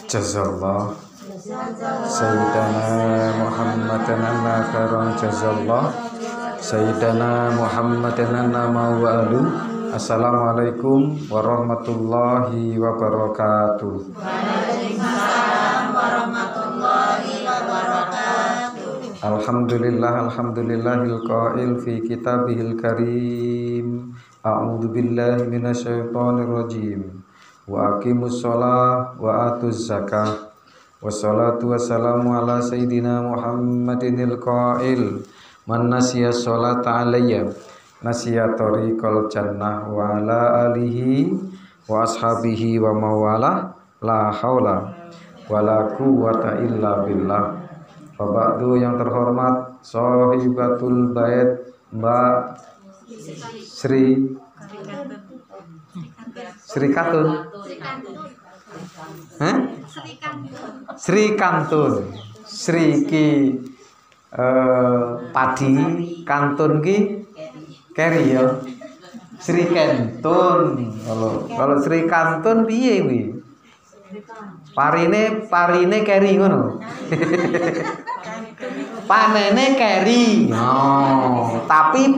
Jazallah Sayyidana Muhammadan anna khairan jazallah Sayyidana Muhammadan anna ma'walu. Assalamualaikum warahmatullahi wabarakatuh. Waalaikumsalam warahmatullahi wabarakatuh. Alhamdulillahil qail fi kitabihil karim. A'udzu billahi minasyaitonir rajim. Wa aqimus shalah wa atuz zakah. Wassalatu wassalamu ala sayyidina Muhammadinil qail. Man nasiya sholata alayya nasiya tariqal jannah wa ala alihi wa ashabihi wa mawala la haula wala quwwata illa billah. Wa ba'du, yang terhormat Sohibatul Bait Mbak Sri Kantun. Sri Kantun. Sri ki padi, kantun ki keri ya. Sri Kantun. Kalau Sri Kantun piye kuwi? Parine keri ngono. Panene keri. Oh, tapi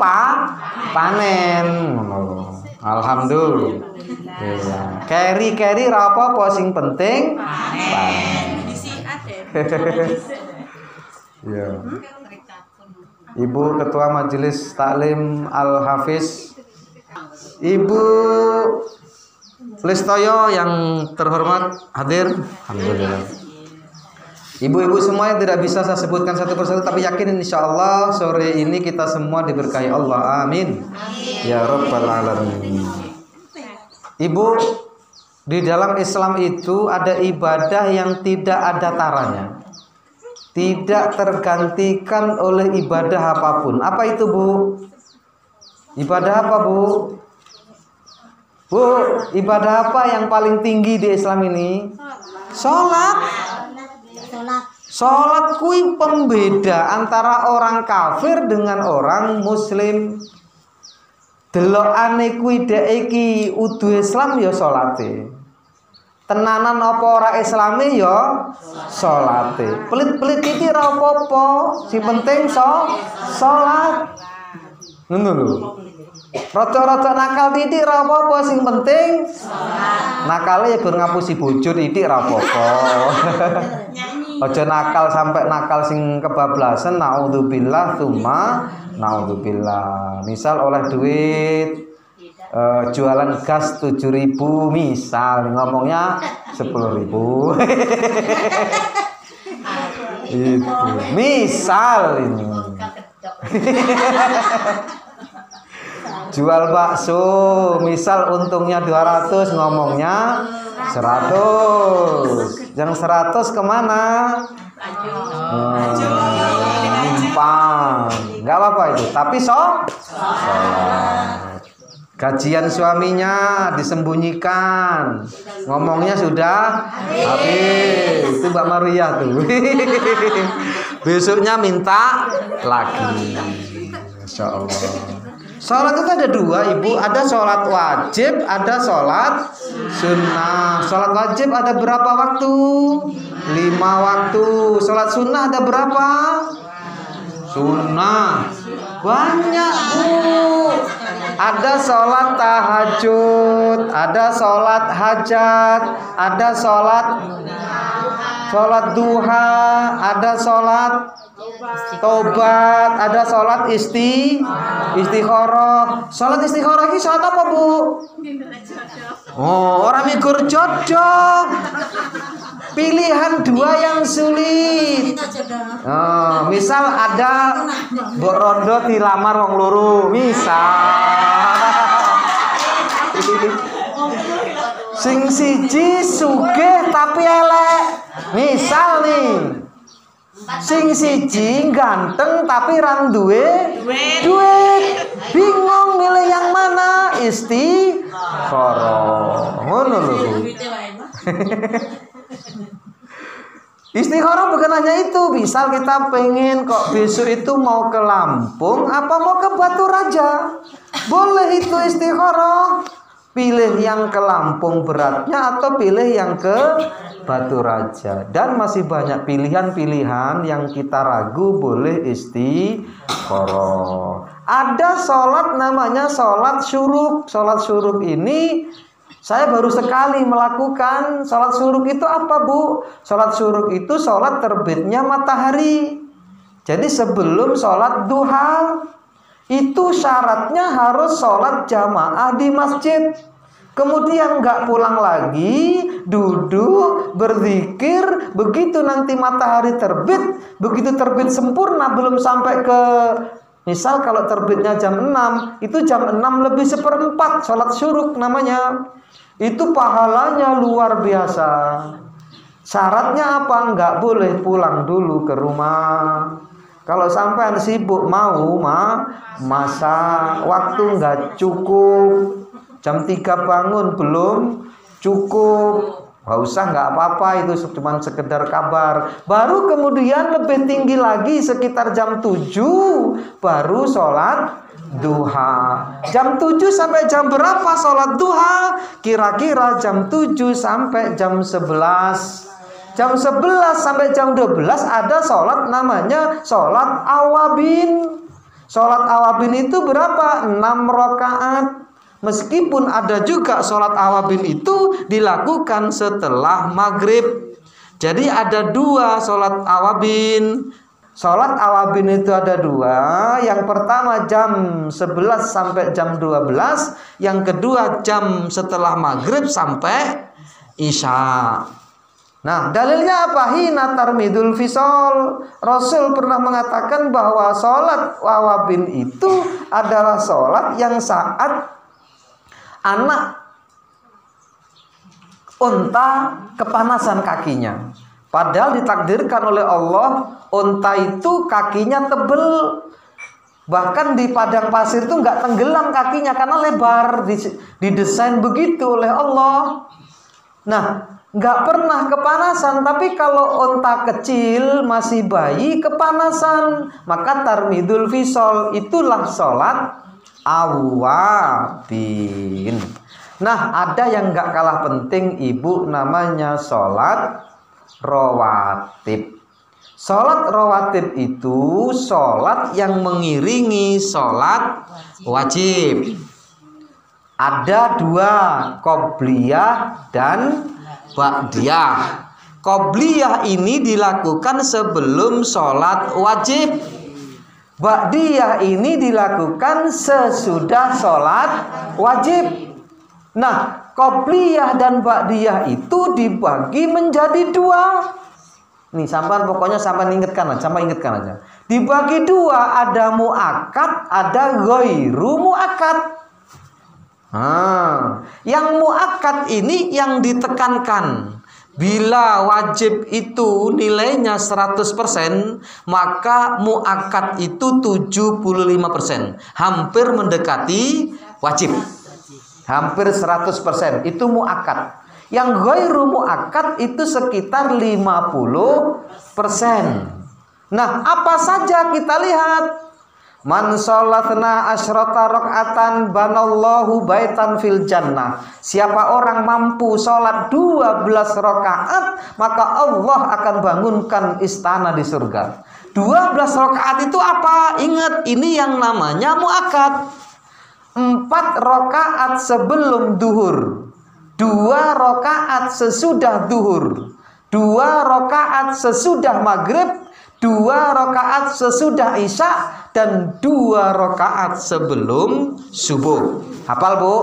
panen ngono. Alhamdulillah. Keri ra apa-apa, sing penting panen. Ya. Ibu Ketua Majelis Taklim Al-Hafiz, Ibu Listoyo yang terhormat hadir. Alhamdulillah. Ibu-ibu semua yang tidak bisa saya sebutkan satu persatu, tapi yakin insya Allah sore ini kita semua diberkahi Allah. Amin. Ya Rabbal Alamin. Ibu, di dalam Islam itu ada ibadah yang tidak ada taranya, tidak tergantikan oleh ibadah apapun. Apa itu, Bu? Ibadah apa, Bu? Bu, ibadah apa yang paling tinggi di Islam ini? Sholat. Sholat kui pembeda antara orang kafir dengan orang muslim. Delokane kui dek iki udu Islam ya sholate. Tenanan apa ora Islame ya sholate. Pelit-pelit iki ra apa-apa, sing penting sholat. Ngono lho. Rada-rada nakal titik ra apa-apa, sing penting nakale ya gur ngapusi bojo titik ra apa-apa. Aja nakal sampai nakal sing kebablasan, naudzubillah tsumma naudzubillah. Misal oleh duit jualan gas 7.000, misal ngomongnya 10.000. Itu misal ini. Jual bakso, misal untungnya 200, ngomongnya 100. Yang 100 kemana? Numpang. Gak apa-apa itu, tapi sholat. Gajian suaminya disembunyikan, ngomongnya sudah habis. Itu Mbak Maria tuh. Besoknya minta lagi. Insya Allah. Sholat itu ada dua, Ibu. Ada sholat wajib, ada sholat sunnah. Sholat wajib ada berapa waktu? 5 waktu. Sholat sunnah ada berapa? Sunnah banyak, Bu. Ada sholat tahajud, ada sholat hajat, ada sholat duha, ada sholat tobat, ada sholat istikharah. Sholat istikharah ini sholat apa, Bu? Oh, orang mikir jodoh. Pilihan dua yang sulit. Oh, misal ada mbok rondo dilamar wong loro, misal. Sing siji sugih tapi elek. Misal nih. Sing siji ganteng tapi ra duwe duit. Bingung milih yang mana? Istikharah. Ngono lho. Istikharah bukan hanya itu. Misal kita pengen kok besok itu mau ke Lampung apa mau ke Batu Raja, boleh itu istikharah. pilih yang ke Lampung beratnya atau pilih yang ke Batu Raja. Dan masih banyak pilihan-pilihan yang kita ragu boleh istikharah. Ada sholat namanya sholat syuruk. Sholat syuruk ini saya baru sekali melakukan. Sholat syuruk itu apa, Bu? Sholat syuruk itu sholat terbitnya matahari. Jadi sebelum sholat duha, itu syaratnya harus sholat jamaah di masjid. Kemudian nggak pulang lagi, duduk, berzikir. Begitu nanti matahari terbit, begitu terbit sempurna, belum sampai ke, misal kalau terbitnya jam 6, itu jam 6 lebih seperempat, sholat syuruk namanya. Itu pahalanya luar biasa. Syaratnya apa? Nggak boleh pulang dulu ke rumah. Kalau sampai sibuk mau masak, waktu nggak cukup, jam 3 bangun belum cukup, nggak usah, nggak apa-apa, itu cuma sekedar kabar. Baru kemudian lebih tinggi lagi sekitar jam 7 baru sholat duha. Jam 7 sampai jam berapa sholat duha? Kira-kira jam 7 sampai jam 11. Jam 11 sampai jam 12 ada sholat namanya sholat awabin. Sholat awabin itu berapa? 6 rakaat. Meskipun ada juga sholat awabin itu dilakukan setelah maghrib. Jadi ada 2 sholat awabin. Sholat awabin itu ada 2. Yang pertama jam 11 sampai jam 12. Yang kedua jam setelah maghrib sampai isya. Nah, dalilnya apa? Hina tarmidul fisol. Rasul pernah mengatakan bahwa sholat awabin itu adalah sholat yang saat anak unta kepanasan kakinya. Padahal ditakdirkan oleh Allah, unta itu kakinya tebel. Bahkan di padang pasir itu nggak tenggelam kakinya karena lebar, didesain begitu oleh Allah. Nah, nggak pernah kepanasan. Tapi kalau unta kecil masih bayi kepanasan, maka tarmidul fisol, itulah sholat awabin. Nah, ada yang nggak kalah penting, Ibu, namanya sholat rawatib. Sholat rawatib itu sholat yang mengiringi sholat wajib. Ada 2, qobliyah dan ba'diyah. Qobliyah ini dilakukan sebelum sholat wajib. Ba'diyah ini dilakukan sesudah sholat wajib. Nah, qobliyah dan ba'diyah itu dibagi menjadi 2. Nih, pokoknya sampai ingatkan aja. Dibagi 2, ada muakkad, ada ghairu muakkad. Yang muakkad ini yang ditekankan. Bila wajib itu nilainya 100%, maka muakkad itu 75%. Hampir mendekati wajib. Hampir 100%. Itu muakkad. Yang ghairu muakkad itu sekitar 50%. Nah, apa saja kita lihat? Man sholatna asyrata rakaatan banallahu baitan fil jannah. Siapa orang mampu sholat 12 rakaat, maka Allah akan bangunkan istana di surga. 12 rakaat itu apa? Ingat, ini yang namanya muakkad. 4 rakaat sebelum duhur, 2 rakaat sesudah duhur, 2 rakaat sesudah maghrib, 2 rakaat sesudah isya, dan 2 rakaat sebelum subuh. Hafal, Bu?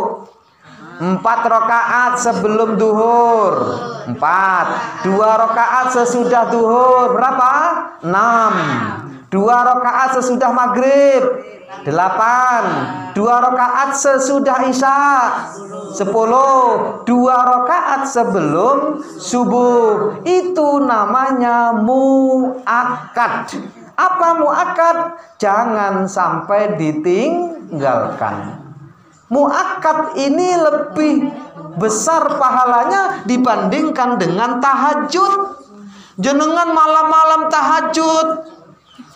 4 rakaat sebelum duhur, 4. 2 rakaat sesudah duhur, berapa? 6. 2 rakaat sesudah maghrib, 8. 2 rakaat sesudah isya, 10. 2 rakaat sebelum subuh. Itu namanya muakkad. Apa muakkad? Jangan sampai ditinggalkan. Muakkad ini lebih besar pahalanya dibandingkan dengan tahajud. Jenengan malam-malam tahajud,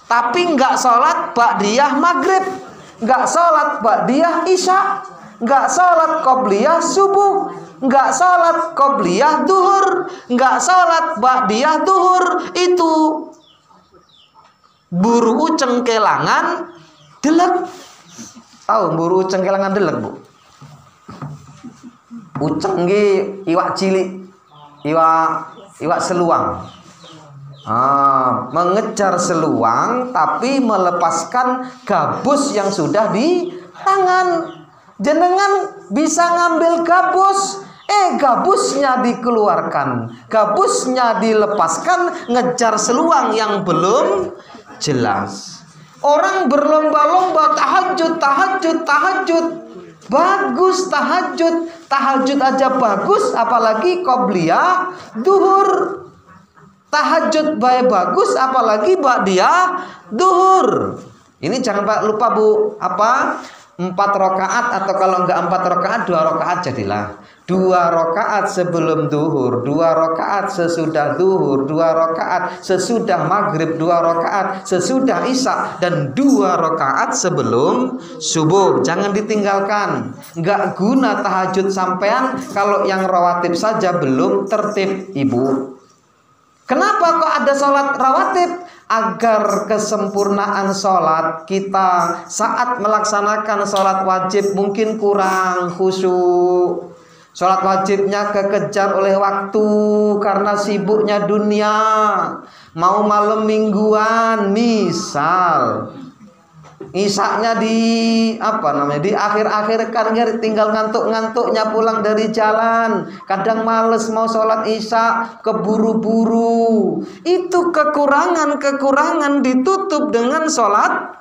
tapi nggak sholat ba'diyah maghrib, nggak sholat ba'diyah isya, nggak sholat qobliyah subuh, nggak sholat qobliyah duhur, nggak sholat ba'diyah duhur. Itu buru uceng kelangan delek. Tahu buru uceng kelangan delek, Bu? Uceng ge iwak cilik, iwak seluang. Mengejar seluang tapi melepaskan gabus yang sudah di tangan. Jenengan bisa ngambil gabus, gabusnya dikeluarkan, gabusnya dilepaskan, ngejar seluang yang belum jelas. Orang berlomba-lomba tahajud. Bagus tahajud aja bagus, apalagi qobliyah duhur. Tahajud baik bagus, apalagi ba'diyah duhur. Ini jangan lupa, Bu, 4 rakaat, atau kalau enggak 4 rakaat 2 rakaat jadilah. 2 rakaat sebelum duhur, 2 rakaat sesudah duhur, 2 rakaat sesudah maghrib, 2 rakaat sesudah isya, dan 2 rakaat sebelum subuh. Jangan ditinggalkan. Enggak guna tahajud sampean kalau yang rawatib saja belum tertib, Ibu. Kenapa kok ada sholat rawatib? Agar kesempurnaan sholat kita saat melaksanakan sholat wajib mungkin kurang khusyuk. Sholat wajibnya kekejar oleh waktu karena sibuknya dunia. Mau malam mingguan misal, isaknya di akhir-akhir kan, tinggal ngantuk-ngantuknya pulang dari jalan. Kadang males mau sholat isya, keburu-buru. Itu kekurangan ditutup dengan sholat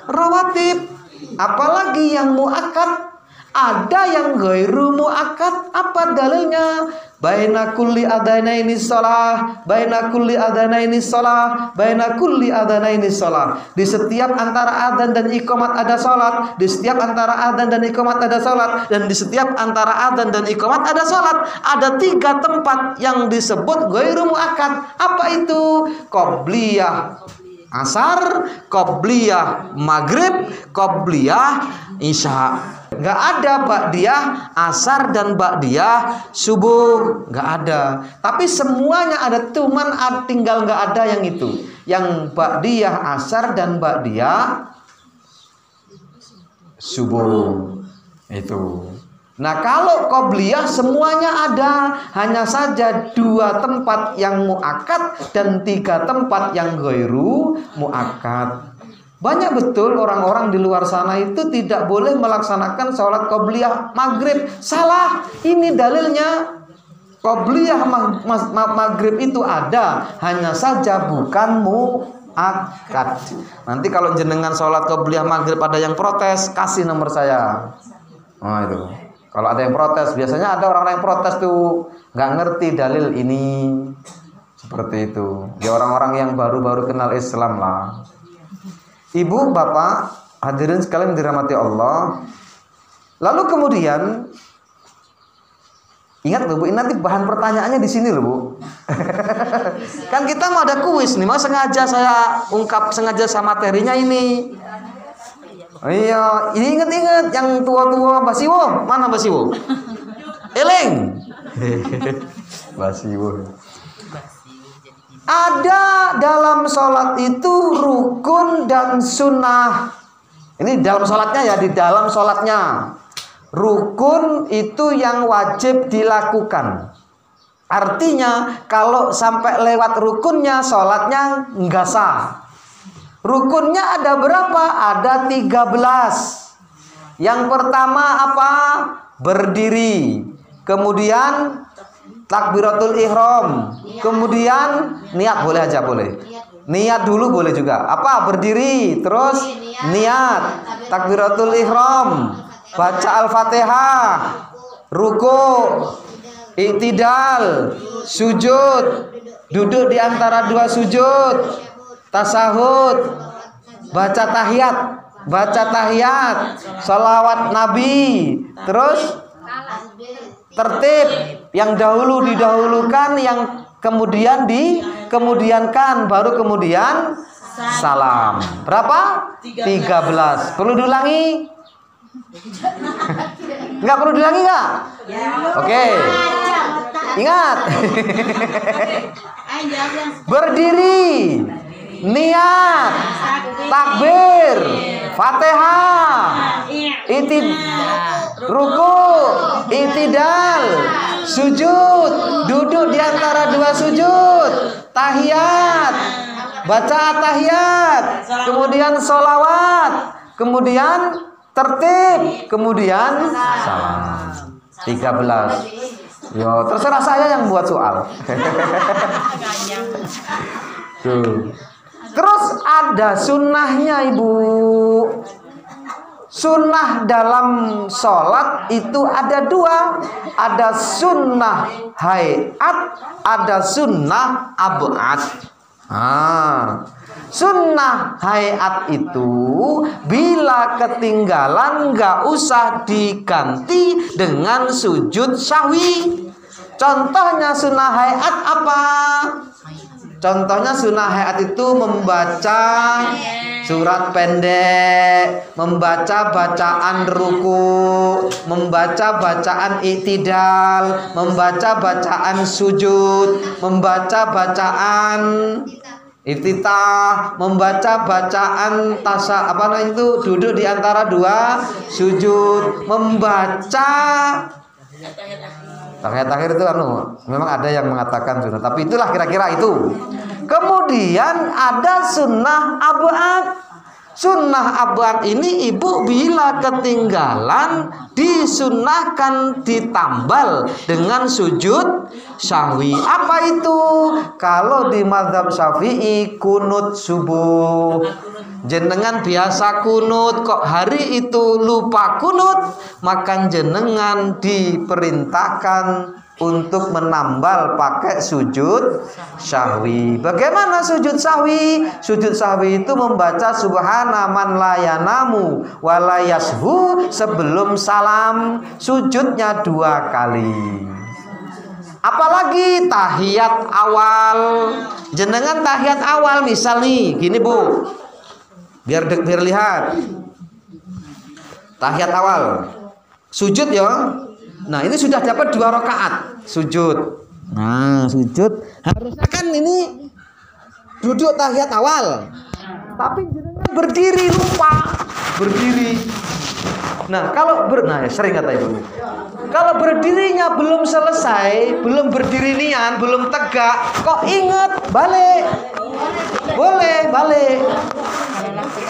rawatib. Apalagi yang muakkad, ada yang ghairu muakkad. Apa dalilnya? Baina kulli adanaini shalah, baina kulli adanaini shalah, baina kulli adanaini shalah. Di setiap antara adzan dan iqamat ada salat, di setiap antara adzan dan iqamat ada salat, dan di setiap antara adzan dan iqamat ada salat. Ada 3 tempat yang disebut ghairu muakkad. Apa itu? Qobliyah asar, qobliyah maghrib, qobliyah isya. Nggak ada ba'diyah asar dan ba'diyah subuh, nggak ada. Tapi semuanya ada, tinggal nggak ada yang itu, yang ba'diyah asar dan ba'diyah subuh itu. Nah, kalau qobliyah semuanya ada, hanya saja 2 tempat yang muakkad dan 3 tempat yang ghairu muakkad. Banyak betul orang-orang di luar sana itu tidak boleh melaksanakan sholat qobliyah maghrib. Salah, ini dalilnya. Qobliyah maghrib itu ada, hanya saja bukan muakkad. Nanti kalau jenengan sholat qobliyah maghrib ada yang protes, kasih nomor saya. Itu. Kalau ada yang protes, biasanya ada orang-orang yang protes tuh nggak ngerti dalil ini, seperti itu. Ya orang-orang yang baru-baru kenal Islam lah. Ibu, bapak, hadirin sekalian dirahmati Allah. Lalu kemudian ingat loh, Bu, ini nanti bahan pertanyaannya di sini loh, Bu. Kan kita mau ada kuis nih, mau sengaja saya ungkap, sengaja sama materinya ini. Iya, ini ingat-ingat yang tua-tua Basiwo, mana Basiwo? Eleng. Basiwo. Ada dalam sholat itu rukun dan sunnah. Ini dalam sholatnya ya, di dalam sholatnya. Rukun itu yang wajib dilakukan. Artinya kalau sampai lewat rukunnya, sholatnya nggak sah. Rukunnya ada berapa? Ada 13. Yang pertama apa? Berdiri. Kemudian takbiratul ihram. Kemudian niat, boleh aja, boleh. Niat dulu boleh juga. Apa? Berdiri, terus niat, takbiratul ihram, baca Al-Fatihah, ruku, i'tidal, sujud, duduk di antara 2 sujud, tasahud, baca tahiyat, salawat Nabi, terus tertib, yang dahulu didahulukan, yang kemudian dikemudiankan, baru kemudian salam. Berapa? 13. Perlu diulangi? Nggak perlu diulangi nggak? Oke. Ingat. Berdiri, niat, takbir, Fatihah, ruku, itidal, sujud, duduk di antara dua sujud, tahiyat, baca tahiyat, kemudian sholawat, kemudian tertib, kemudian salam. 13. Yo, terserah saya yang buat soal. Tuh. Terus ada sunnahnya, Ibu. Sunnah dalam sholat itu ada dua. Ada sunnah hayat, ada sunnah ab'ad. Sunnah hayat itu bila ketinggalan nggak usah diganti dengan sujud sahwi. Contohnya sunnah hayat apa? Contohnya sunnah hayat itu membaca surat pendek, membaca bacaan ruku, membaca bacaan i'tidal, membaca bacaan sujud, membaca bacaan iftitah, membaca bacaan itu duduk di antara dua sujud, membaca tahiyat itu memang ada yang mengatakan sunnah, tapi itulah kira-kira itu. Kemudian ada sunnah ab'ad. Sunnah ab'ad ini Ibu bila ketinggalan disunnahkan ditambal dengan sujud sahwi. Apa itu? Kalau di mazhab Syafi'i kunut subuh. Jenengan biasa kunut, kok hari itu lupa kunut, maka jenengan diperintahkan untuk menambal pakai sujud sahwi. Bagaimana sujud sahwi? Sujud sahwi itu membaca subhana man la yanamu wa la yashu sebelum salam. Sujudnya 2 kali. Apalagi tahiyat awal. Jenengan tahiyat awal misal nih, gini Bu. Biar lihat. Tahiyat awal. Sujud ya. Nah, ini sudah dapat 2 rakaat sujud. Nah, sujud harusnya kan ini duduk tahiyat awal. Tapi jenengan berdiri lupa. Berdiri. Nah, kalau sering kata Ibu. Kalau berdirinya belum selesai, belum berdiri nian, belum tegak, kok inget balik. Boleh balik.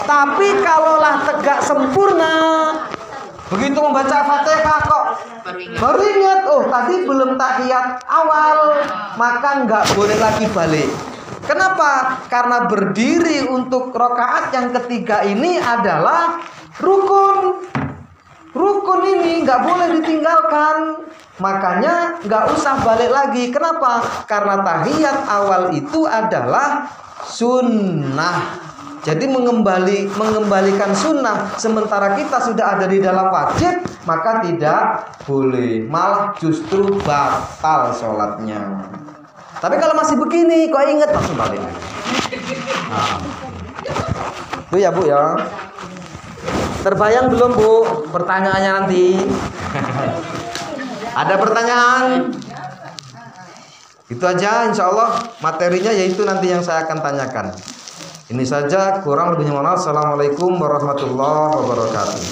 Tapi kalaulah tegak sempurna, begitu membaca Fatihah kok baru ingat, oh tadi belum tahiyat awal, maka nggak boleh lagi balik. Kenapa? Karena berdiri untuk rakaat yang ketiga ini adalah rukun. Rukun ini nggak boleh ditinggalkan. Makanya nggak usah balik lagi. Kenapa? Karena tahiyat awal itu adalah sunnah. Jadi mengembalikan sunnah sementara kita sudah ada di dalam wajib, maka tidak boleh, malah justru batal sholatnya. Tapi kalau masih begini, kok inget langsung balik. Nah. Itu ya Bu ya. Terbayang belum Bu pertanyaannya nanti? Ada pertanyaan? Itu aja, insya Allah materinya yaitu nanti yang saya akan tanyakan. Ini saja, kurang lebihnya mohon maaf. Assalamualaikum warahmatullahi wabarakatuh.